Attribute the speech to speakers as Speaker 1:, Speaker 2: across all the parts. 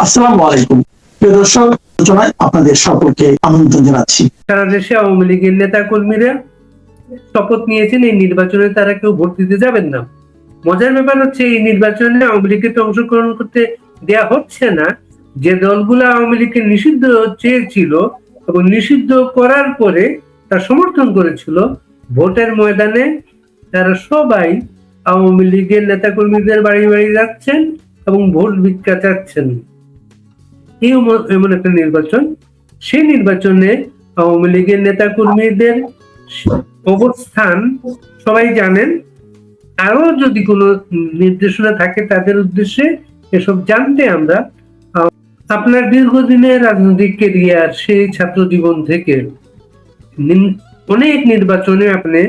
Speaker 1: আসসালামু আলাইকুম প্রিয় দর্শক, আলোচনায় আপনাদের সকলকে আমন্ত্রণ জানাচ্ছি।
Speaker 2: সারা দেশে আওয়ামী লীগের নেতা কর্মীরা শপথ নিয়েছেন এই নির্বাচনে তারা কেউ ভোট দিতে যাবেন না। মজার ব্যাপার হচ্ছে এই নির্বাচনে আওয়ামী লীগকে তো অংশগ্রহণ করতে দেয়া হচ্ছে না। যে দলগুলো আওয়ামী লীগকে নিষিদ্ধ চেয়েছিল এবং নিষিদ্ধ করার পরে তার সমর্থন করেছিল, ভোটের ময়দানে তারা সবাই আওয়ামী লীগের নেতা কর্মীদের বাড়ি বাড়ি যাচ্ছেন এবং ভোট ভিক্ষা চাচ্ছেন। এই এমন একটা নির্বাচন, সেই নির্বাচনে আওয়ামী লীগের নেতা কর্মীদের অবস্থান সবাই জানেন। আরো যদি কোনো নির্দেশনা থাকে তাদের উদ্দেশ্যে এসব জানতে আমরা আপনার দীর্ঘদিনের রাজনৈতিক কেরিয়ার, সেই ছাত্র জীবন থেকে অনেক নির্বাচনে আপনি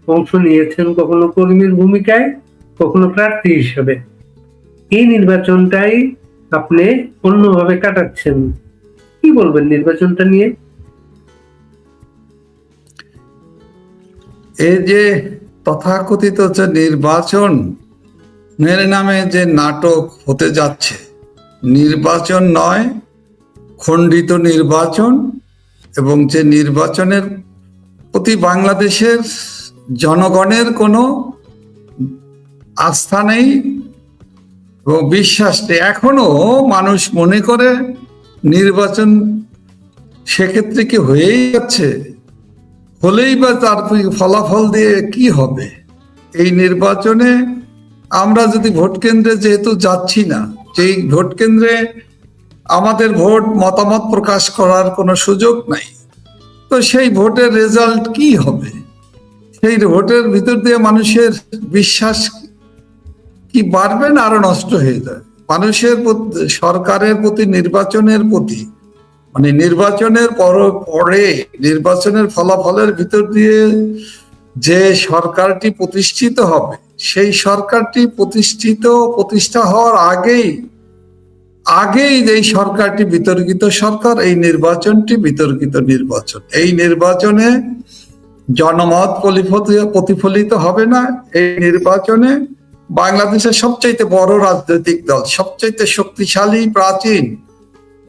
Speaker 2: অংশ নিয়েছেন, কখনো কর্মীর ভূমিকায়, কখনো প্রার্থী হিসেবে। এই নির্বাচনটাই আপনি অন্যভাবে কাটাচ্ছেন, কি বলবেন নির্বাচনটা নিয়ে?
Speaker 3: এই যে তথাকথিত যে নির্বাচন নামে যে নাটক হতে যাচ্ছে, নির্বাচন নয়, খণ্ডিত নির্বাচন। এবং যে নির্বাচনের প্রতি বাংলাদেশের জনগণের কোনো আস্থা নেই এবং বিশ্বাস নেই। এখনো মানুষ মনে করে নির্বাচন সেক্ষেত্রে কি হয়েই যাচ্ছে, হলেই বা তার ফলাফল দিয়ে কি হবে। এই নির্বাচনে আমরা যদি ভোট কেন্দ্রে যেহেতু যাচ্ছি না, সেই ভোট কেন্দ্রে আমাদের ভোট মতামত প্রকাশ করার কোনো সুযোগ নাই, তো সেই ভোটের রেজাল্ট কি হবে? সেই ভোটের ভিতর দিয়ে মানুষের বিশ্বাস কি বাড়বে না আরো নষ্ট হয়ে যায়? মানুষের সরকারের প্রতি, নির্বাচনের প্রতি, মানে নির্বাচনের পরে নির্বাচনের ফলাফলের ভিতর দিয়ে যে সরকারটি প্রতিষ্ঠিত হবে, সেই সরকারটি প্রতিষ্ঠা হওয়ার আগেই এই সরকারটি বিতর্কিত সরকার, এই নির্বাচনটি বিতর্কিত নির্বাচন। এই নির্বাচনে জনমত প্রতিফলিত হবে না। এই নির্বাচনে বাংলাদেশের সবচাইতে বড় রাজনৈতিক দল, সবচাইতে শক্তিশালী, প্রাচীন,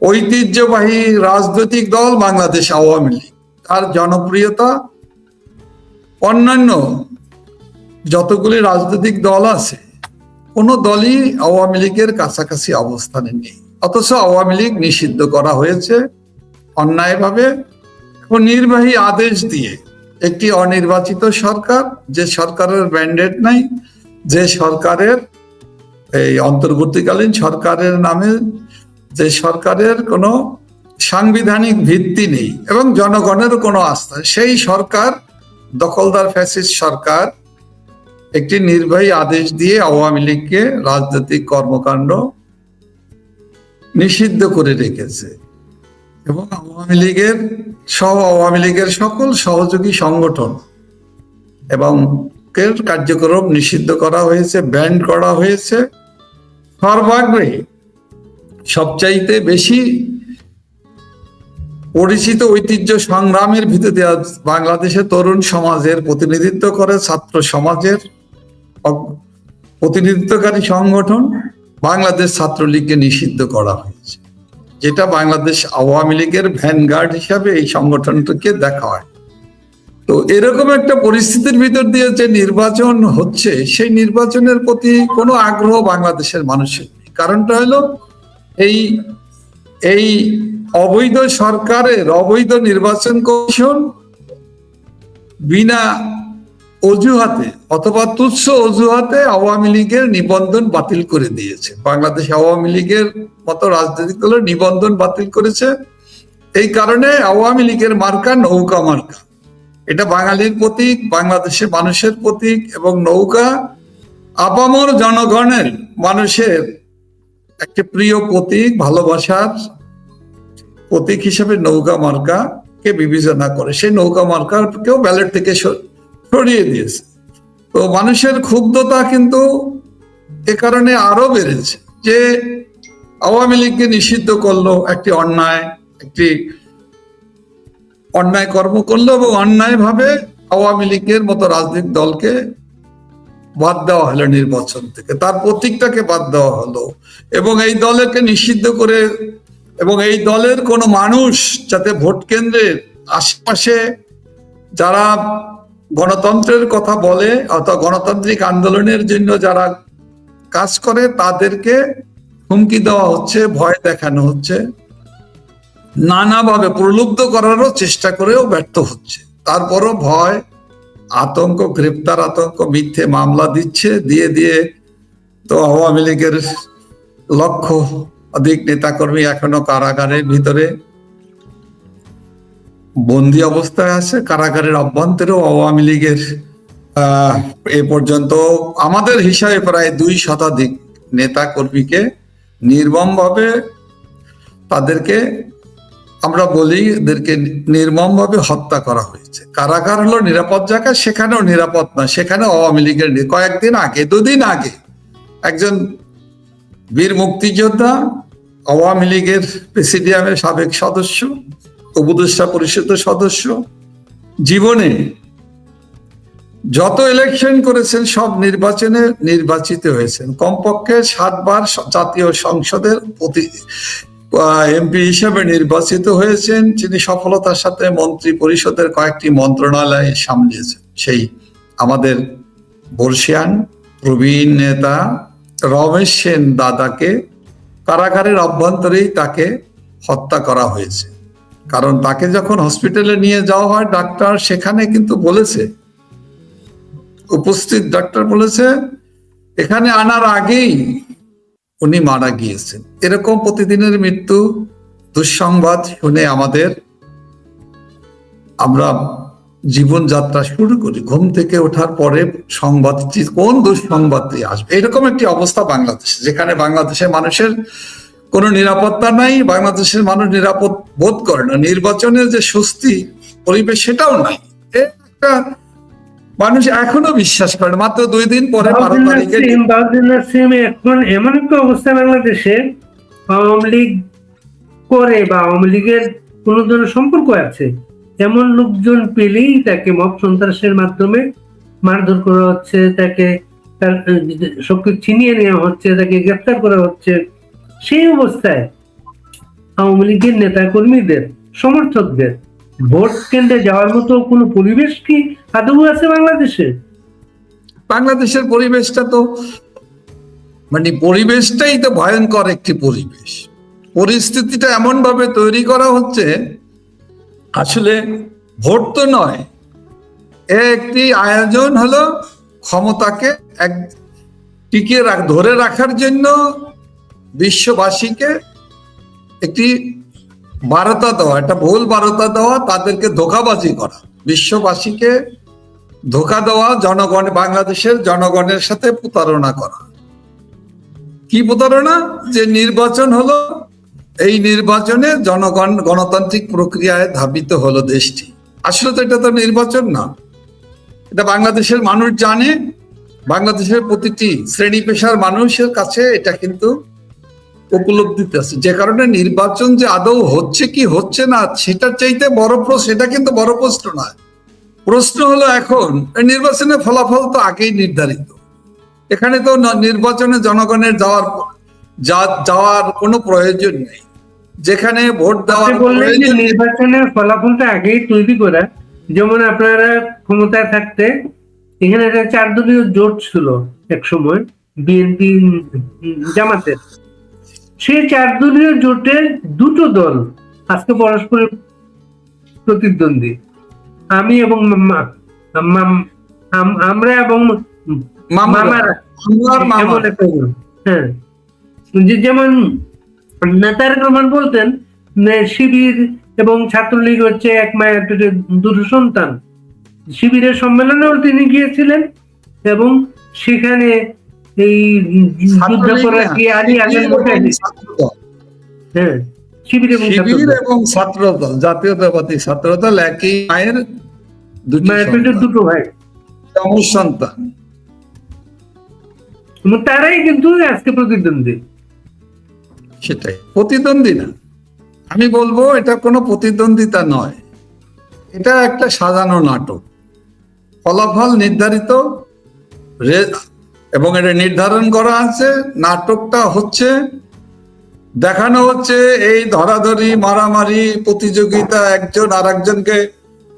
Speaker 3: ঐতিহ্যবাহী রাজনৈতিক দল বাংলাদেশ আওয়ামী লীগ, তার জনপ্রিয়তা অন্যান্য যতগুলি রাজনৈতিক দল আছে কোনো দলই আওয়ামী লীগের কাছাকাছি অবস্থানে নেই। অথচ আওয়ামী লীগ নিষিদ্ধ করা হয়েছে অন্যায়ভাবে এবং নির্বাহী আদেশ দিয়ে। একটি অনির্বাচিত সরকার, যে সরকারের ম্যান্ডেট নাই, যে সরকারের এই অন্তর্বর্তীকালীন সরকারের নামে যে সরকারের কোনো সাংবিধানিক ভিত্তি নেই এবং জনগণের কোনো আস্থা, সেই সরকার, দখলদার ফ্যাসিস্ট সরকার, একটি নির্বাহী আদেশ দিয়ে আওয়ামী লীগকে রাজনৈতিক কর্মকাণ্ড নিষিদ্ধ করে রেখেছে এবং আওয়ামী লীগের সকল সহযোগী সংগঠন এবং কার্যক্রম নিষিদ্ধ করা হয়েছে, ব্যান করা হয়েছে। সর্বাগ্রে সবচাইতে বেশি পরিচিত ঐতিহ্য সংগ্রামের ভিত্তিতে বাংলাদেশের তরুণ সমাজের প্রতিনিধিত্ব করে, ছাত্র সমাজের প্রতিনিধিত্বকারী সংগঠন বাংলাদেশ ছাত্রলীগকে নিষিদ্ধ করা হয়েছে, যেটা বাংলাদেশ আওয়ামী লীগের ভ্যানগার্ড হিসাবে এই সংগঠনটিকে দেখা হয়। তো এরকম একটা পরিস্থিতির ভিতর দিয়ে যে নির্বাচন হচ্ছে, সেই নির্বাচনের প্রতি কোনো আগ্রহ বাংলাদেশের মানুষের নেই। কারণটা হলো এই অবৈধ সরকারের অবৈধ নির্বাচন কমিশন বিনা অজুহাতে অথবা তুচ্ছ অজুহাতে আওয়ামী লীগের নিবন্ধন বাতিল করে দিয়েছে। বাংলাদেশ আওয়ামী লীগের মতো রাজনৈতিক দলের নিবন্ধন বাতিল করেছে। এই কারণে আওয়ামী লীগের মার্কা নৌকা মার্কা, এটা বাঙালির প্রতীক, বাংলাদেশের মানুষের প্রতীক এবং নৌকা আপামর জনগণের, মানুষের একটা প্রিয় প্রতীক, ভালোবাসার প্রতীক হিসেবে নৌকা মার্কাকে বিবেচনা করে সেই নৌকা মার্কাকেও ব্যালট থেকে সরিয়ে দিয়েছে। তো মানুষের ক্ষুব্ধতা কিন্তু এ কারণে আরো বেড়েছে যে আওয়ামী লীগকে নিষিদ্ধ করলো, একটি অন্যায় কর্ম করলো এবং অন্যায়ভাবে আওয়ামী লীগের মতো রাজনৈতিক দলকে বাদ দেওয়া হলো নির্বাচন থেকে, তার প্রতীকটাকে বাদ দেওয়া হলো, এবং এই দলকে নিষিদ্ধ করে, এবং এই দলের কোনো মানুষ যাতে ভোট কেন্দ্রের আশেপাশে যারা গণতন্ত্রের কথা বলে অথবা গণতান্ত্রিক আন্দোলনের জন্য যারা কাজ করে তাদেরকে হুমকি দেওয়া হচ্ছে, ভয় দেখানো হচ্ছে, নানাভাবে প্রলুব্ধ করারও চেষ্টা করেও ব্যর্থ হচ্ছে। তারপরও ভয়, আতঙ্ক, গ্রেপ্তার আতঙ্ক, মিথ্যে মামলা দিচ্ছে, দিয়ে দিয়ে তো আওয়ামী লীগের লক্ষ অধিক নেতাকর্মী এখনো কারাগারের ভিতরে বন্দি অবস্থায় আছে। কারাগারের অভ্যন্তরেও আওয়ামী লীগের এ পর্যন্ত আমাদের হিসাবে প্রায় 2 শতাধিক নেতা কর্মীকে নির্মমভাবে, তাদেরকে আমরা বলি এদেরকে নির্মমভাবে হত্যা করা হয়েছে। কারাগার হলো নিরাপদ জায়গা, সেখানেও নিরাপদ না, সেখানে আওয়ামী লীগের কয়েকদিন আগে, 2 দিন আগে একজন বীর মুক্তিযোদ্ধা, আওয়ামী লীগের প্রেসিডিয়ামের সাবেক সদস্য, উপদেষ্টা পরিষদের সদস্য, জীবনে যত ইলেকশন করেছেন সব নির্বাচনে নির্বাচিত হয়েছেন, কমপক্ষে 7 বার জাতীয় সংসদের এমপি হিসেবে নির্বাচিত হয়েছেন। তিনি সফলতার সাথে মন্ত্রী পরিষদের কয়েকটি মন্ত্রণালয় সামলিয়েছেন। সেই আমাদের বর্ষিয়ান প্রবীণ নেতা রমেশ সেন দাদাকে কারাগারের অভ্যন্তরেই তাকে হত্যা করা হয়েছে। কারণ তাকে যখন হসপিটালে নিয়ে যাওয়া হয়, ডাক্তার সেখানে কিন্তু বলেছে, উপস্থিত ডাক্তার বলেছে এখানে আনার আগেই উনি মারা গিয়েছেন। এরকম প্রতিদিনের মৃত্যু, দুঃসংবাদ শুনে আমরা জীবনযাত্রা শুরু করি। ঘুম থেকে ওঠার পরে সংবাদ, কোন দুঃসংবাদটি আসবে, এরকম একটি অবস্থা বাংলাদেশে, যেখানে বাংলাদেশের মানুষের কোনো নিরাপত্তা নাই, বাংলাদেশের মানুষ নিরাপদ বোধ করে না, নির্বাচনের যে স্বস্তি পরিবেশ সেটাও নাই। একটা মানুষ এখনো বিশ্বাস করে না। মাত্র 2 দিন পরে 12 তারিখে
Speaker 2: এখন এমন একটা অবস্থা বাংলাদেশে, আওয়ামী লীগ করে বা আওয়ামী লীগের কোন ধরনের সম্পর্ক আছে এমন লোকজন পেলেই তাকে মব সন্ত্রাসের মাধ্যমে মারধর করা হচ্ছে, তাকে তার সবকিছু ছিনিয়ে নেওয়া হচ্ছে, তাকে গ্রেফতার করা হচ্ছে। সেই অবস্থায় আওয়ামী লীগের নেতা কর্মীদের, সমর্থকদের ভোট কেন্দ্রে যাওয়ার মতো কোনো পরিবেশ কি আদৌ আছে বাংলাদেশে?
Speaker 3: বাংলাদেশের পরিবেশটা তো পরিবেশটাই তো ভয়ঙ্কর একটি পরিবেশ। পরিস্থিতিটা এমন ভাবে তৈরি করা হচ্ছে, আসলে ভোট তো নয়, একটি আয়োজন হলো ক্ষমতাকে ধরে রাখার জন্য বিশ্ববাসীকে একটি বার্তা দেওয়া, একটা ভুল বার্তা দেওয়া, তাদেরকে ধোঁকাবাজি করা, বিশ্ববাসীকে ধোঁকা দেওয়া, বাংলাদেশের জনগণের সাথে প্রতারণা করা। কি প্রতারণা? যে নির্বাচন হলো, এই নির্বাচনে জনগণ গণতান্ত্রিক প্রক্রিয়ায় ধাবিত হলো দেশটি। আসলে তো এটা তো নির্বাচন না, এটা বাংলাদেশের মানুষ জানে, বাংলাদেশের প্রতিটি শ্রেণী পেশার মানুষের কাছে এটা কিন্তু উপলব্ধিতে আছে। যে কারণে নির্বাচন যে আদৌ হচ্ছে কি হচ্ছে না সেটার চাইতে বড় প্রশ্ন, সেটা কিন্তু বড় প্রশ্ন নয়। প্রশ্ন হলো এখন নির্বাচনের ফলাফল তো আগেই নির্ধারিত, এখানে তো নির্বাচনে জনগণের যাওয়ার কোনো প্রয়োজন নেই। যেখানে ভোট দেওয়ার
Speaker 2: নির্বাচনের ফলাফলটা আগেই তৈরি করা, যেমন আপনারা ক্ষমতায় থাকতে এখানে একটা 4 দলীয় জোট ছিল এক সময়, বিএনপি জামাতের। সেই 4 দলীয় জোটের 2টো দল আজকে পরস্পরের প্রতিদ্বন্দ্বী। আমি এবং আমরা এবং মামারা, হ্যাঁ, যেমন তারেক রহমান বলতেন শিবির এবং ছাত্রলীগ হচ্ছে এক মায়ের পেটে 2 সন্তান। শিবিরের সম্মেলনেও তিনি গিয়েছিলেন এবং সেখানে এই শিবির
Speaker 3: এবং ছাত্রদল, জাতীয়তাবাদী ছাত্রদল একই মায়ের
Speaker 2: পেটে 2 ভাই
Speaker 3: সন্তান,
Speaker 2: তারাই কিন্তু আজকে প্রতিদ্বন্দ্বী।
Speaker 3: সেটাই প্রতিদ্বন্দ্বী না, আমি বলবো এটা কোনো প্রতিদ্বন্দ্বিতা নয়, এটা একটা সাজানো নাটক। ফলাফল নির্ধারিত, এবং এটা নির্ধারণ করা আছে। নাটকটা হচ্ছে, দেখানো হচ্ছে এই ধরাধরি, মারামারি, প্রতিযোগিতা, একজন আর একজনকে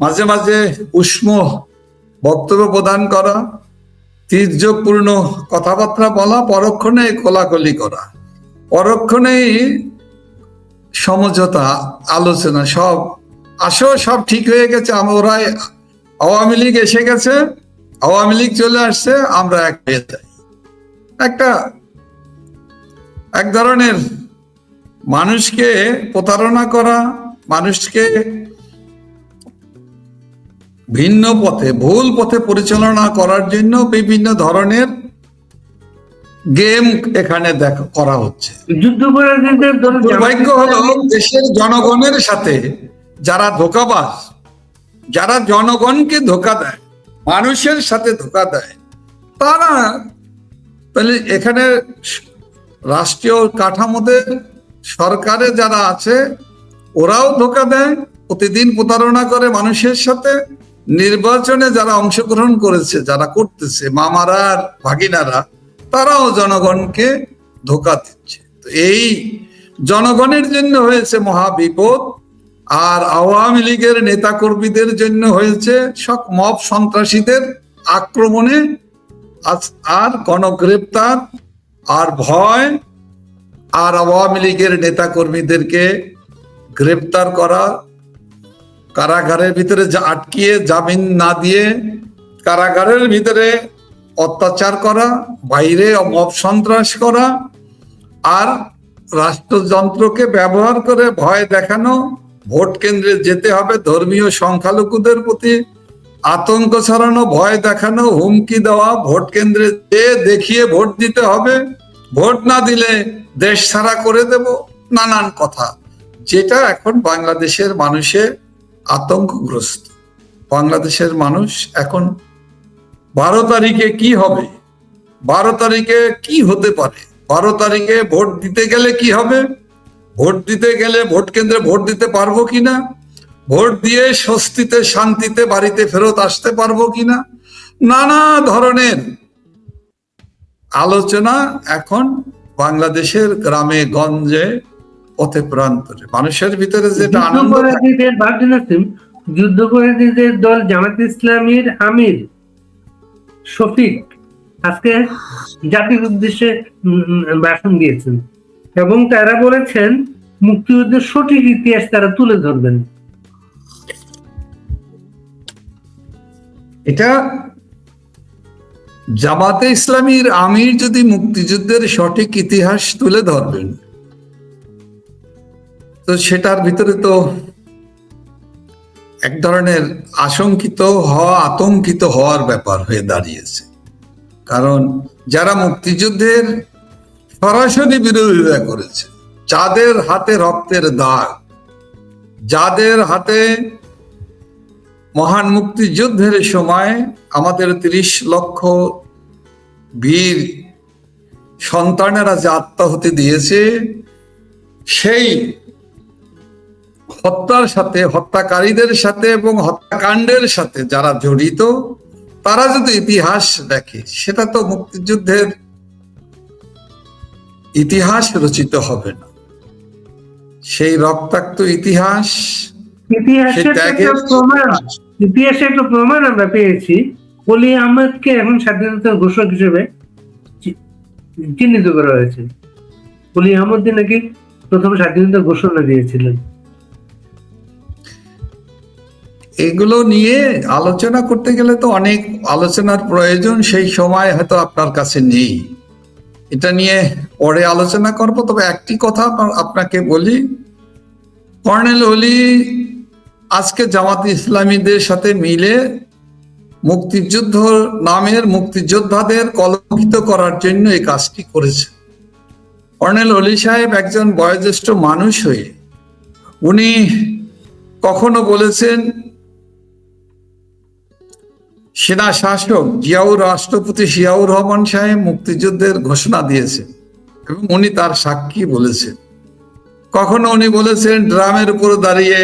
Speaker 3: মাঝে মাঝে উষ্ম বক্তব্য প্রদান করা, তীর্যপূর্ণ কথাবার্তা বলা, পরক্ষণে কোলাকুলি করা, পরক্ষণেই সমঝোতা, আলোচনা, সব সব ঠিক হয়ে গেছে। ওরা আওয়ামী লীগ এসে গেছে, আওয়ামী লীগ চলে আসছে, আমরা এক হয়ে যাই। এক ধরনের মানুষকে প্রতারণা করা, মানুষকে ভিন্ন পথে, ভুল পথে পরিচালনা করার জন্য বিভিন্ন ধরনের গেম এখানে করা হচ্ছে।
Speaker 2: যুদ্ধাপরাধীদের
Speaker 3: দুর্ভাগ্য হলো দেশের জনগণের সাথে যারা ধোঁকাবাজ, যারা জনগণকে ধোঁকা দেয়, মানুষের সাথে ধোঁকা দেয়, তারা তাহলে এখানে রাষ্ট্রীয় কাঠামোতে, সরকারে যারা আছে, ওরাও ধোঁকা দেয়, প্রতিদিন প্রতারণা করে মানুষের সাথে। নির্বাচনে যারা অংশগ্রহণ করেছে, যারা করতেছে, মামারা আর ভাগিনারা, তারাও জনগণকে ধোঁকা দিচ্ছে। তো এই জনগণের জন্য হয়েছে মহা বিপদ, আর আওয়ামী লীগের নেতা কর্মীদের জন্য হয়েছে সব মব সন্ত্রাসীদের আক্রমণে আর গণগ্রেপ্তার আর ভয়, আর আওয়ামী লীগের নেতা কর্মীদেরকে গ্রেপ্তার করা, কারাগারের ভিতরে আটকিয়ে জামিন না দিয়ে কারাগারের ভিতরে অত্যাচার করা, বাইরে মব সন্ত্রাস করা, আর রাষ্ট্রযন্ত্রকে ব্যবহার করে ভয় দেখানো, ভোট কেন্দ্রে যেতে হবে, ধর্মীয় সংখ্যালঘুদের প্রতি আতঙ্ক ছড়ানো, ভয় দেখানো, হুমকি দেওয়া, ভোট কেন্দ্রে যেয়ে দেখিয়ে ভোট দিতে হবে, ভোট না দিলে দেশ ছাড়া করে দেব, নানান কথা, যেটা এখন বাংলাদেশের মানুষের আতঙ্কগ্রস্ত। বাংলাদেশের মানুষ এখন 12 তারিখে কি হবে, 12 তারিখে কি হতে পারে, 12 তারিখে ভোট দিতে গেলে কি হবে, ভোট দিতে গেলে ভোট কেন্দ্রে ভোট দিতে পারবো কিনা, ভোট দিয়ে স্বস্তিতে শান্তিতে বাড়িতে ফেরত আসতে পারবো কিনা, নানা ধরনের আলোচনা এখন বাংলাদেশের গ্রামে গঞ্জে, পথে প্রান্তরে, মানুষের ভিতরে যেটা আনন্দ।
Speaker 2: যুদ্ধাপরাধীদের দল জামাত ইসলামীর আমির শফিক আজকে জাতির উদ্দেশ্যে ভাষণ দিয়েছেন এবং তারা বলেছেন মুক্তিযুদ্ধের সঠিক ইতিহাস তারা তুলে ধরবেন।
Speaker 3: এটা জামাতে ইসলামীর আমির যদি মুক্তিযুদ্ধের সঠিক ইতিহাস তুলে ধরবেন, তো সেটার ভিতরে তো এক ধরনের আতঙ্কিত হওয়ার ব্যাপার হয়ে দাঁড়িয়েছে। কারণ যারা মুক্তিযুদ্ধের সরাসরি বিরোধিতা করেছে, যাদের হাতে রক্তের দাগ, যাদের হাতে মহান মুক্তিযুদ্ধের সময় আমাদের 30 লক্ষ বীর সন্তানেরা যে আত্মাহুতি দিয়েছে, সেই হত্যার সাথে, হত্যাকারীদের সাথে এবং হত্যাকাণ্ডের সাথে যারা জড়িত, তারা যদি ইতিহাস দেখে, সেটা তো মুক্তিযুদ্ধের ইতিহাস রচিত হবে না। সেই রক্তাক্ত
Speaker 2: ইতিহাসের একটা প্রমাণ আমরা পেয়েছি। ওলি আহমদকে এখন স্বাধীনতার ঘোষক হিসেবে চিহ্নিত করা হয়েছে। ওলি আহমদ নাকি প্রথম স্বাধীনতার ঘোষণা দিয়েছিলেন।
Speaker 3: এগুলো নিয়ে আলোচনা করতে গেলে তো অনেক আলোচনার প্রয়োজন, সেই সময় হয়তো আপনার কাছে নেই। এটা নিয়ে পরে আলোচনা করব। তবে একটি কথা আপনাকে বলি, কর্নেল ওলি আজকে জামাত ইসলামীদের সাথে মিলে মুক্তিযুদ্ধ নামের মুক্তিযোদ্ধাদের কলঙ্কিত করার জন্য এই কাজটি করেছে। কর্নেল ওলি সাহেব একজন বয়োজ্যেষ্ঠ মানুষ হয়ে উনি কখনো বলেছেন, সেনা শাসক রাষ্ট্রপতি জিয়াউর রহমান সাহেব মুক্তিযুদ্ধের ঘোষণা দিয়েছেন এবং উনি তার সাক্ষী বলেছেন। কখনো উনি বলেছেন ড্রামের উপর দাঁড়িয়ে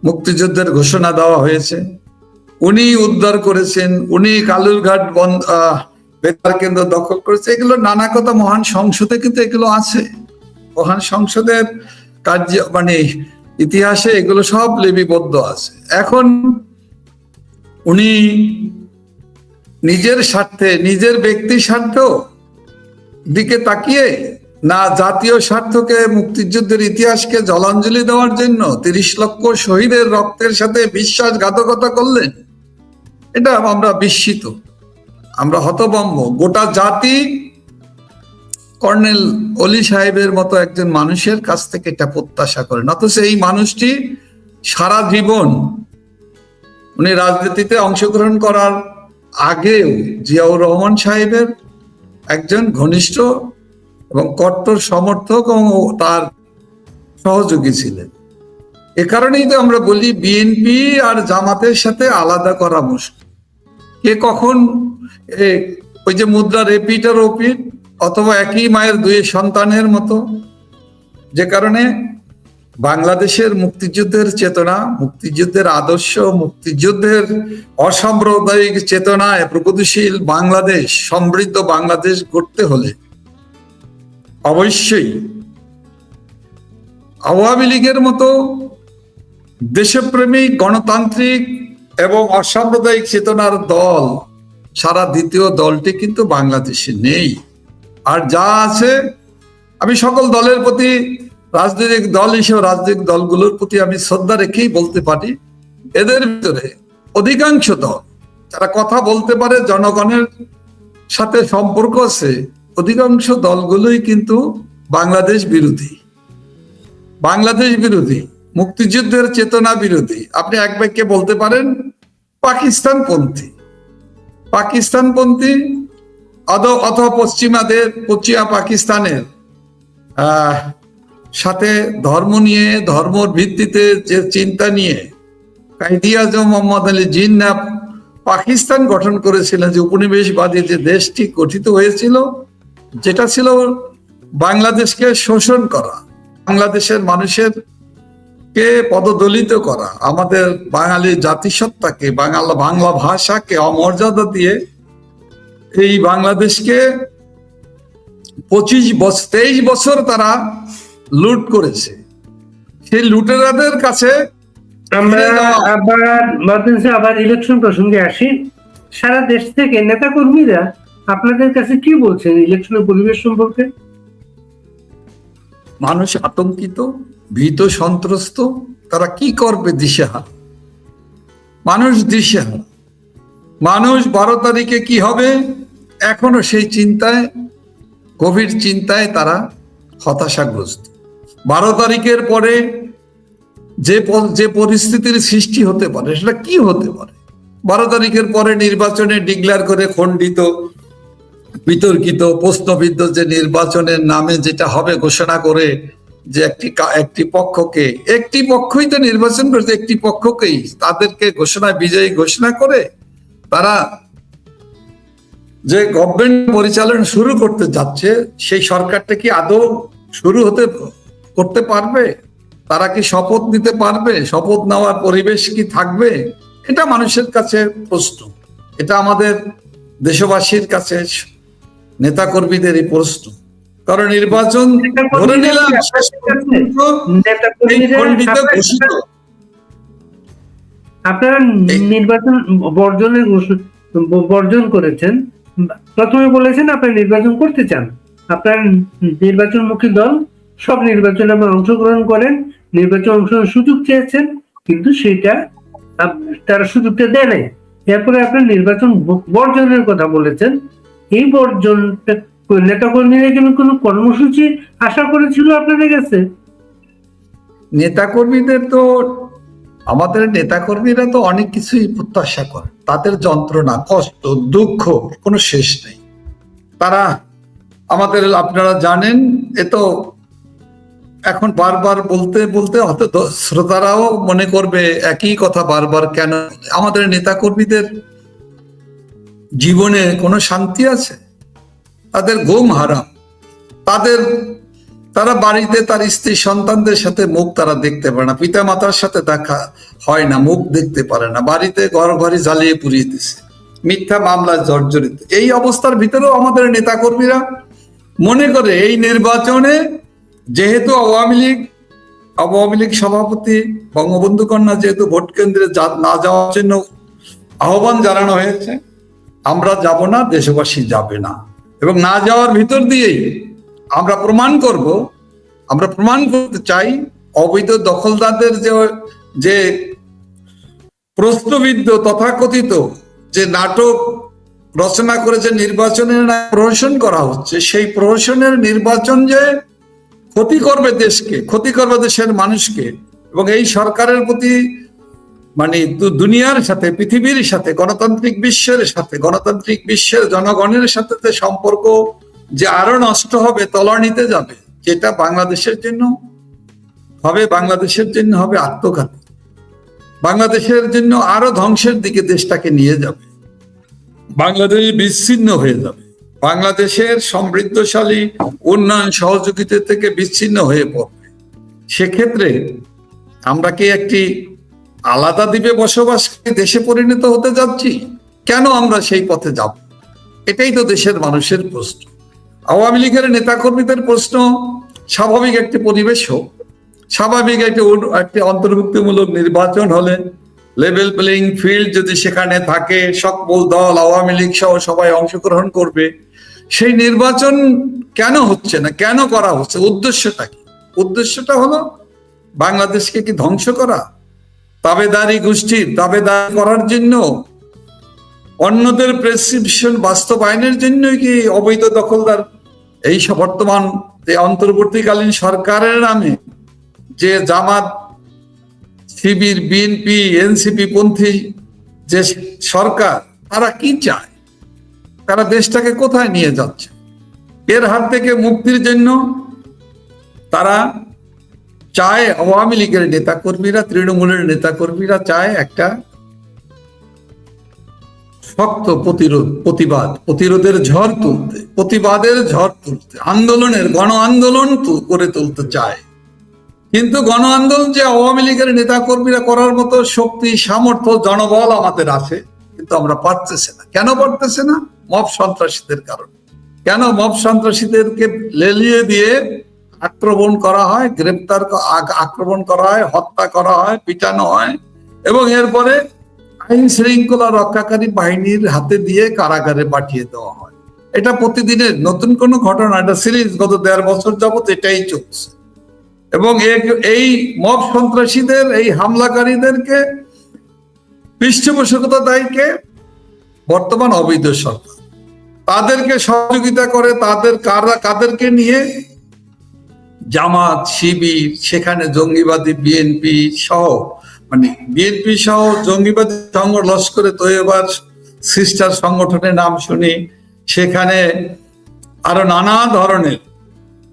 Speaker 3: মুক্তিযুদ্ধের ঘোষণা দেওয়া হয়েছে। উনি উদ্ধার করেছেন, উনি কালুরঘাট বেতার কেন্দ্র দখল করেছে, এগুলো নানা কথা মহান সংসদে কিন্তু এগুলো আছে। মহান সংসদের কার্য মানে ইতিহাসে এগুলো সব লিপিবদ্ধ আছে। এখন উনি নিজের স্বার্থে, নিজের ব্যক্তি স্বার্থ দিকে তাকিয়ে না জাতীয় স্বার্থকে, মুক্তিযুদ্ধের ইতিহাসকে জলাঞ্জলি দেওয়ার জন্য 30 লক্ষ শহীদের রক্তের সাথে বিশ্বাসঘাতকতা করলেন। এটা আমরা বিস্মিত, আমরা হতভম্ব। গোটা জাতি কর্নেল অলি সাহেবের মতো একজন মানুষের কাছ থেকে এটা প্রত্যাশা করেন, অথচ এই মানুষটি সারা জীবন, উনি রাজনীতিতে অংশগ্রহণ করার আগেও জিয়াউর রহমান সাহেবের একজন ঘনিষ্ঠ এবং কট্টর সমর্থক এবং তার সহযোগী ছিলেন। এ কারণেই তো আমরা বলি বিএনপি আর জামাতের সাথে আলাদা করা মুশকিল। কে কখন ওই যে মুদ্রার এপিট আর ওপিট, অথবা একই মায়ের দুই সন্তানের মতো, যে কারণে বাংলাদেশের মুক্তিযুদ্ধের চেতনা, মুক্তিযুদ্ধের আদর্শ, মুক্তিযুদ্ধের অসাম্প্রদায়িক চেতনায় প্রগতিশীল বাংলাদেশ, সমৃদ্ধ বাংলাদেশ গড়তে হলে অবশ্যই আওয়ামী লীগের মতো দেশপ্রেমিক, গণতান্ত্রিক এবং অসাম্প্রদায়িক চেতনার দল, সারা দ্বিতীয় দলটি কিন্তু বাংলাদেশে নেই। আর যা আছে, আমি সকল দলের প্রতি, রাজনৈতিক দল হিসেবে রাজনৈতিক দলগুলোর প্রতি আমি শ্রদ্ধা রেখেই বলতে পারি, এদের ভিতরে অধিকাংশ দল যারা কথা বলতে পারে, জনগণের সাথে সম্পর্ক আছে, অধিকাংশ দলগুলোই কিন্তু বাংলাদেশ বিরোধী, বাংলাদেশ বিরোধী, মুক্তিযুদ্ধের চেতনা বিরোধী। আপনি এক বাক্যে বলতে পারেন পাকিস্তানপন্থী, পাকিস্তানপন্থী অথবা পশ্চিমা পাকিস্তানের সাথে ধর্ম নিয়ে, ধর্মর ভিত্তিতে যে চিন্তা নিয়ে কায়েদ-ই আজম মোহাম্মদ আলী জিন্নাহ পাকিস্তান গঠন করেছিলেন, যে উপনিবেশবাদী যে দেশটি গঠিত হয়েছিল, যেটা ছিল বাংলাদেশকে শোষণ করা, বাংলাদেশের মানুষের কে পদদলিত করা, আমাদের বাঙালি জাতিসত্তাকে, বাংলা ভাষাকে অমর্যাদা দিয়ে এই বাংলাদেশকে 23 বছর তারা লুট করেছে। সেই লুটেরাদের কাছে
Speaker 2: আমরা আবার ইলেকশন প্রসঙ্গে আসি। সারা দেশ থেকে নেতা কর্মীরা আপনাদের কাছে কি বলছেন ইলেকশনের পরিবেশ সম্পর্কে?
Speaker 3: মানুষ আতঙ্কিত, ভীত, সন্ত্রস্ত, তারা কি করবে দিশেহারা, মানুষ দিশেহারা। মানুষ 12 তারিখে কি হবে এখনো সেই চিন্তায়, গভীর চিন্তায় তারা হতাশাগ্রস্ত। 12 তারিখের পরে যে পরিস্থিতির সৃষ্টি হতে পারে, সেটা কি হতে পারে? 12 তারিখের পরে নির্বাচনে ডিক্লেয়ার করে খণ্ডিত, বিতর্কিত, প্রশ্নবিদ্ধ যে নির্বাচনের নামে যেটা হবে ঘোষণা করে, যে একটি পক্ষই তো নির্বাচন করেছে, একটি পক্ষকেই তাদেরকে বিজয়ী ঘোষণা করে তারা যে গভর্নমেন্ট পরিচালনা শুরু করতে যাচ্ছে, সেই সরকারটা কি আদৌ করতে পারবে? তারা কি শপথ নিতে পারবে? শপথ নেওয়ার পরিবেশ কি থাকবে? এটা মানুষের কাছে প্রশ্ন, এটা আমাদের দেশবাসীর কাছে, নেতা কর্মীদের এই প্রশ্ন। কারণ নির্বাচন ধরে নিলাম ঘোষিত,
Speaker 2: আপনারা নির্বাচন বর্জন করেছেন। প্রথমে বলেছেন আপনারা নির্বাচন করতে চান, আপনার নির্বাচনমুখী দল সব নির্বাচনে অংশগ্রহণ করেন, নির্বাচন অংশগ্রহণের সুযোগ চেয়েছেন, কিন্তু সেটা তারা সুযোগটা দেয় নাই। এরপরে আপনার নির্বাচন বর্জনের কথা বলেছেন। এই বর্জন নেতাকর্মীরা কিন্তু কোনো কর্মসূচি আশা করেছিল আপনাদের কাছে?
Speaker 3: নেতাকর্মীদের তো, আমাদের নেতাকর্মীরা তো অনেক কিছুই প্রত্যাশা করে, তাদের যন্ত্রণা, কষ্ট, দুঃখ কোনো শেষ নেই। তারা আমাদের, আপনারা জানেন, এ তো এখন বারবার বলতে বলতে হয়তো শ্রোতারাও মনে করবে একই কথা বারবার কেন। আমাদের নেতাকর্মীদের জীবনে কোনো শান্তি আছে? তাদের ঘুম হারাম, তাদের তারা বাড়িতে তার স্ত্রী সন্তানদের সাথে মুখ তারা দেখতে পারে না, পিতা মাতার সাথে দেখা হয় না, মুখ দেখতে পারে না, বাড়িতে ঘর ঘরে জ্বালিয়ে পুড়িয়ে দিছে, মিথ্যা মামলায় জর্জরিত। এই অবস্থার ভিতরেও আমাদের নেতাকর্মীরা মনে করে এই নির্বাচনে যেহেতু আওয়ামী লীগ সভাপতি বঙ্গবন্ধু কন্যা যেহেতু ভোট কেন্দ্রে না যাওয়ার জন্য আহ্বান জানানো হয়েছে, আমরা যাব না, দেশবাসী যাবে না, এবং না যাওয়ার ভিতর দিয়েই আমরা প্রমাণ করতে চাই অবৈধ দখলদারদের যে প্রশ্নবিদ্ধ তথাকথিত যে নাটক রচনা করে যে নির্বাচনের প্রহসন করা হচ্ছে, সেই প্রহসনের নির্বাচন যে ক্ষতি করবে দেশকে, ক্ষতি করবে দেশের মানুষকে, এবং এই সরকারের প্রতি মানে দুনিয়ার সাথে, পৃথিবীর সাথে, গণতান্ত্রিক বিশ্বের জনগণের সাথে যে সম্পর্ক যে আরো নষ্ট হবে, তলানিতে যাবে, যেটা বাংলাদেশের জন্য হবে আত্মঘাতী, বাংলাদেশের জন্য আরো ধ্বংসের দিকে দেশটাকে নিয়ে যাবে, বাংলাদেশ বিচ্ছিন্ন হয়ে যাবে, বাংলাদেশের সমৃদ্ধশালী উন্নয়ন সহযোগিতা থেকে বিচ্ছিন্ন হয়ে পড়বে। সেক্ষেত্রে আমরা কি একটি আলাদা দ্বীপে বসবাসকারী দেশে পরিণত হতে যাচ্ছি? কেন আমরা সেই পথে যাব? এটাই তো দেশের মানুষের প্রশ্ন। আওয়ামী লীগের নেতাকর্মীদের প্রশ্ন, স্বাভাবিক একটি পরিবেশ হোক, স্বাভাবিক একটি অন্তর্ভুক্তিমূলক নির্বাচন হলে, লেভেল প্লেইং ফিল্ড যদি সেখানে থাকে, সকল দল আওয়ামী লীগ সহ সবাই অংশগ্রহণ করবে। সেই নির্বাচন কেন হচ্ছে না, কেন করা হচ্ছে? উদ্দেশ্যটা কি? উদ্দেশ্যটা হলো বাংলাদেশকে কি ধ্বংস করা, তাবেদারি গোষ্ঠীর তাবেদারি করার জন্য, অন্যদের প্রেসক্রিপশন বাস্তবায়নের জন্য কি অবৈধ দখলদার এই বর্তমান যে অন্তর্বর্তীকালীন সরকারের নামে যে জামাত, শিবির, বিএনপি, এনসিপি পন্থী যে সরকার, তারা কি চায়? তারা দেশটাকে কোথায় নিয়ে যাচ্ছে? এর হাত থেকে মুক্তির জন্য তারা চায়, আওয়ামী লীগের নেতাকর্মীরা, তৃণমূলের নেতাকর্মীরা চায় একটা শক্ত প্রতিরোধের ঝড় তুলতে, প্রতিবাদের ঝড় তুলতে, গণ আন্দোলন করে তুলতে চায়। কিন্তু গণ আন্দোলন যে আওয়ামী লীগের নেতাকর্মীরা করার মতো শক্তি, সামর্থ্য, জনবল আমাদের আছে, কিন্তু আমরা পারতেছি না। কেন পারতেছে না? মব সন্ত্রাসীদের কারণে। কেন মব সন্ত্রাসীদেরকে লেলিয়ে দিয়ে আক্রমণ করা হয়, আক্রমণ করা হয়, হত্যা করা হয়, পিটানো হয়, এবং এরপরে আইন শৃঙ্খলা রক্ষাকারী বাহিনীর হাতে দিয়ে কারাগারে পাঠিয়ে দেওয়া হয়। এটা প্রতিদিনের নতুন কোনো ঘটনা, এটা সিরিজ, গত 1.5 বছর যাবত এটাই চলছে। এবং এই মব সন্ত্রাসীদের, এই হামলাকারীদেরকে পৃষ্ঠপোষকতা দেয় কে? বর্তমান অবৈধ সরকার। তাদেরকে সহযোগিতা করে, কাদেরকে নিয়ে? জামাত, শিবির, সেখানে জঙ্গিবাদী বিএনপি সহ জঙ্গিবাদী লস্করে তৈয়বার সিস্টার সংগঠনের নাম শুনি, সেখানে আরো নানা ধরনের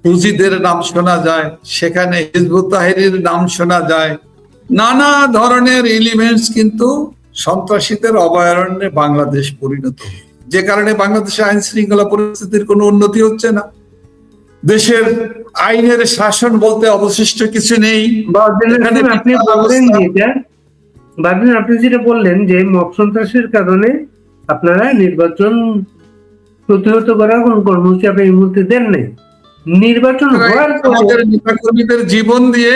Speaker 3: পুঁজিদের নাম শোনা যায়, সেখানে হিজবুত তাহরীরের নাম শোনা যায়, নানা ধরনের এলিমেন্টস কিন্তু সন্ত্রাসীদের অভয়ারণ্যে বাংলাদেশ পরিণত, যে কারণে বাংলাদেশের আইন শৃঙ্খলা পরিস্থিতির কোনো উন্নতি হচ্ছে না। দেশের আইনের শাসন বলতে অবশিষ্ট কিছু নেই।
Speaker 2: আপনি যেটা বললেন যে মব সন্ত্রাসের কারণে আপনারা নির্বাচন প্রতিহত করার কোন কর্মসূচি আপনি এই মুহূর্তে দেন নাই। নির্বাচন হওয়ার পরে
Speaker 3: নেতাকর্মীদের জীবন দিয়ে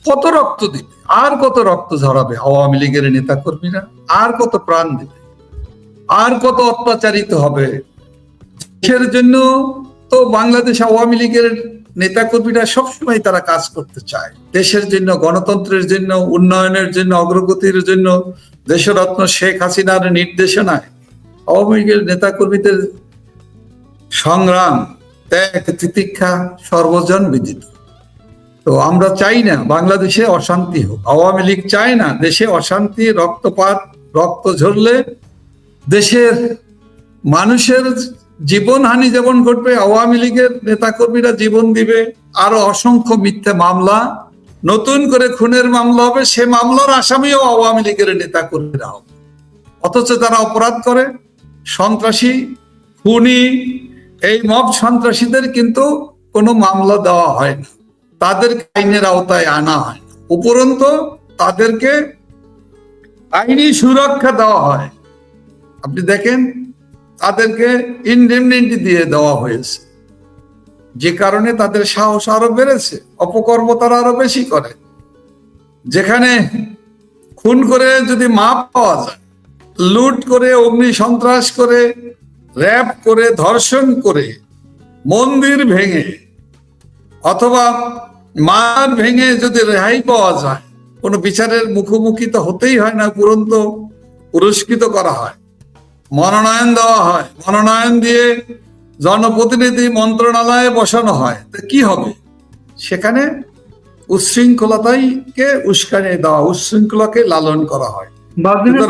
Speaker 3: কত রক্ত দিবে, আর কত রক্ত ঝরাবে আওয়ামী লীগের নেতাকর্মীরা, আর কত প্রাণ দিবে, আর কত অত্যাচারিত হবে দেশের জন্য। তো বাংলাদেশ আওয়ামী লীগের নেতাকর্মীরা সবসময় তারা কাজ করতে চায় দেশের জন্য, গণতন্ত্রের জন্য, উন্নয়নের জন্য, অগ্রগতির জন্য। দেশরত্ন শেখ হাসিনার নির্দেশনায় আওয়ামী লীগের নেতাকর্মীদের সংগ্রাম, ত্যাগ, তিতিক্ষা সর্বজন বিদিত। তো আমরা চাই না বাংলাদেশে অশান্তি হোক, আওয়ামী লীগ চায় না দেশে অশান্তি, রক্তপাত, রক্ত ঝরলে দেশের মানুষের জীবনহানি যেমন ঘটবে, আওয়ামী লীগের নেতাকর্মীরা জীবন দিবে, আরো অসংখ্য মিথ্যে মামলা, নতুন করে খুনের মামলা হবে, সে মামলার আসামিও আওয়ামী লীগের নেতাকর্মীরা হবে। অথচ তারা অপরাধ করে, সন্ত্রাসী, খুনি, এই মব সন্ত্রাসীদের কিন্তু কোনো মামলা দেওয়া হয় না, তাদেরকে আইনের আওতায় আনা হয় না, উপরন্তু তাদেরকে আইনি সুরক্ষা দেওয়া হয়। আপনি দেখেন তাদেরকে ইনডেমনিটি দিয়ে দেওয়া হয়েছে, যে কারণে তাদের সাহস আরো বেড়েছে, অপকর্ম তারা আরো বেশি করে। যেখানে খুন করে যদি মাপ পাওয়া যায়, লুট করে, অগ্নি সন্ত্রাস করে, র‍্যাপ করে, ধর্ষণ করে, মন্দির ভেঙে অথবা মাঠ ভেঙে যদি রেহাই পাওয়া যায়, কোনো বিচারের মুখোমুখি তো হতেই হয় না, উপরন্তু পুরস্কৃত করা হয়, মনোনয়ন দেওয়া হয়, মনোনয়ন দিয়ে জনপ্রতিনিধি মন্ত্রণালয়ে বসানো হয়, তো কি হবে? সেখানে উচ্ছৃঙ্খলতাকে উস্কানি দেওয়া, উচ্ছৃঙ্খলাকে লালন করা হয়।
Speaker 2: বাবদিনের